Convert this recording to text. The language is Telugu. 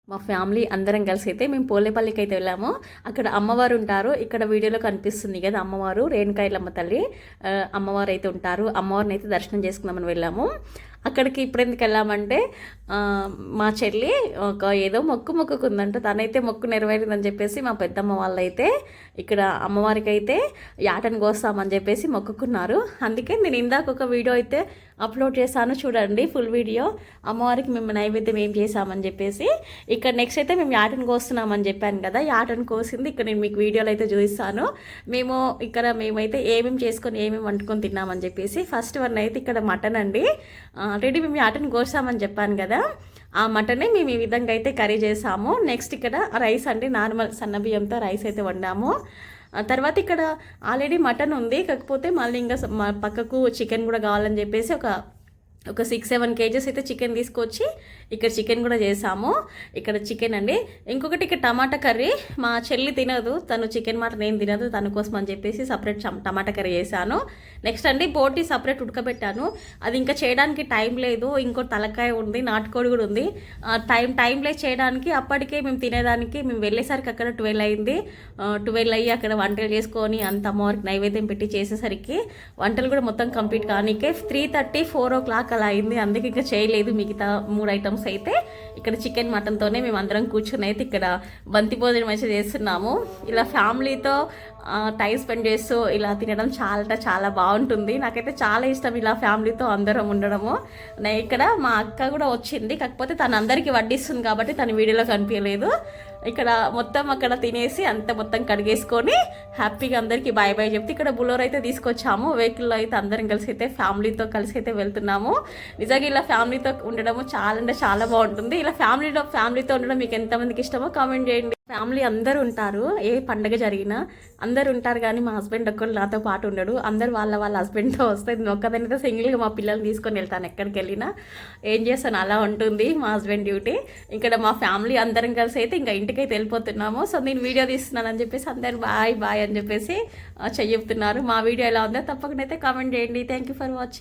మా ఫ్యామిలీ అందరం కలిసి అయితే మేము పోలేపల్లికి అయితే వెళ్ళాము. అక్కడ అమ్మవారు ఉంటారు. ఇక్కడ వీడియోలో కనిపిస్తుంది కదా అమ్మవారు, రేణుకాయలమ్మ తల్లి అమ్మవారు అయితే ఉంటారు. అమ్మవారిని అయితే దర్శనం చేసుకుందామని వెళ్ళాము. అక్కడికి ఇప్పుడు ఎందుకు వెళ్ళామంటే మా చెల్లి ఏదో మొక్కుకుందంట. తనైతే మొక్కు నెరవేరిందని చెప్పేసి మా పెద్దమ్మ వాళ్ళైతే ఇక్కడ అమ్మవారికి అయితే యాటను కోస్తామని చెప్పేసి మొక్కుకున్నారు. అందుకే నేను ఇందాక ఒక వీడియో అయితే అప్లోడ్ చేశాను, చూడండి ఫుల్ వీడియో. అమ్మవారికి మేము నైవేద్యం ఏం చేసామని చెప్పేసి. ఇక్కడ నెక్స్ట్ అయితే మేము యాటను కోస్తున్నామని చెప్పాను కదా, యాటను కోసింది ఇక్కడ నేను మీకు వీడియోలో అయితే చూపిస్తాను. మేమైతే ఏమేమి చేసుకొని ఏమేమి వండుకొని తిన్నామని చెప్పేసి. ఫస్ట్ వన్ అయితే ఇక్కడ మటన్ అండి. ఆల్రెడీ మేము యాటను కోసామని చెప్పాను కదా, ఆ మటనే మేము ఈ విధంగా అయితే కర్రీ చేసాము. నెక్స్ట్ ఇక్కడ రైస్ అండి, నార్మల్ సన్న బియ్యంతో రైస్ అయితే వండాము. తర్వాత ఇక్కడ ఆల్రెడీ మటన్ ఉంది, కాకపోతే మళ్ళీ ఇంకా పక్కకు చికెన్ కూడా కావాలని చెప్పేసి ఒక 6-7 kgs అయితే చికెన్ తీసుకొచ్చి ఇక్కడ చికెన్ కూడా చేసాము. ఇక్కడ చికెన్ అండి. ఇంకొకటి ఇక్కడ టమాటా కర్రీ. మా చెల్లి తినదు, తను చికెన్ మటన్ ఏం తినదు, తన కోసం అని చెప్పేసి సపరేట్ టమాటా కర్రీ చేశాను. నెక్స్ట్ అండి బోటి సపరేట్ ఉడకబెట్టాను. అది ఇంకా చేయడానికి టైం లేదు. ఇంకో తలకాయ ఉంది, నాటుకోడి కూడా ఉంది. టైం లేదు చేయడానికి. అప్పటికే మేము తినేదానికి మేము వెళ్ళేసరికి అక్కడ 12 అయింది. 12 అయ్యి అక్కడ వంటలు చేసుకొని అంత అమ్మవారికి నైవేద్యం పెట్టి చేసేసరికి వంటలు కూడా మొత్తం కంప్లీట్ కానీకే 3:30-4 o'clock అలా అయింది. అందుకే ఇంకా చేయలేదు. మిగతా 3 ఐటమ్స్ అయితే ఇక్కడ చికెన్ మటన్తోనే మేము అందరం కూర్చొని అయితే ఇక్కడ బంతి భోజనం అయితే చేస్తున్నాము. ఇలా ఫ్యామిలీతో టైం స్పెండ్ చేస్తూ ఇలా తినడం చాలా బాగుంటుంది. నాకైతే చాలా ఇష్టం ఇలా ఫ్యామిలీతో అందరం ఉండడము. ఇక్కడ మా అక్క కూడా వచ్చింది, కాకపోతే తను అందరికీ వడ్డిస్తుంది కాబట్టి తన వీడియోలో కనిపించలేదు. ఇక్కడ మొత్తం అక్కడ తినేసి అంత మొత్తం కడిగేసుకొని హ్యాపీగా అందరికీ బాయ్ చెప్తే ఇక్కడ బులోర్ అయితే తీసుకొచ్చాము. వెహికల్లో అయితే అందరం కలిసి అయితే ఫ్యామిలీతో కలిసి అయితే వెళ్తున్నాము. నిజంగా ఇలా ఫ్యామిలీతో ఉండడము చాలా బాగుంటుంది. ఇలా ఫ్యామిలీతో ఉండడం మీకు ఎంతమందికి ఇష్టమో కామెంట్ చేయండి. ఫ్యామిలీ అందరూ ఉంటారు, ఏ పండగ జరిగినా అందరు ఉంటారు, కానీ మా హస్బెండ్ ఒక్కరు నాతో పాటు ఉండడు. అందరు వాళ్ళ హస్బెండ్తో వస్తే నేను ఒక్కదానితో సింగిల్గా మా పిల్లల్ని తీసుకొని వెళ్తాను. ఎక్కడికి వెళ్ళినా ఏం చేస్తాను, అలా ఉంటుంది మా హస్బెండ్ డ్యూటీ. ఇక్కడ మా ఫ్యామిలీ అందరం కలిసి అయితే ఇంకా ఇంటికైతే వెళ్ళిపోతున్నాము. సో నేను వీడియో తీస్తున్నాను అని చెప్పేసి అందరు బాయ్ అని చెప్పేసి చెప్తున్నారు. మా వీడియో ఎలా ఉందో తప్పకుండా అయితే కామెంట్ చేయండి. Thank you for watching.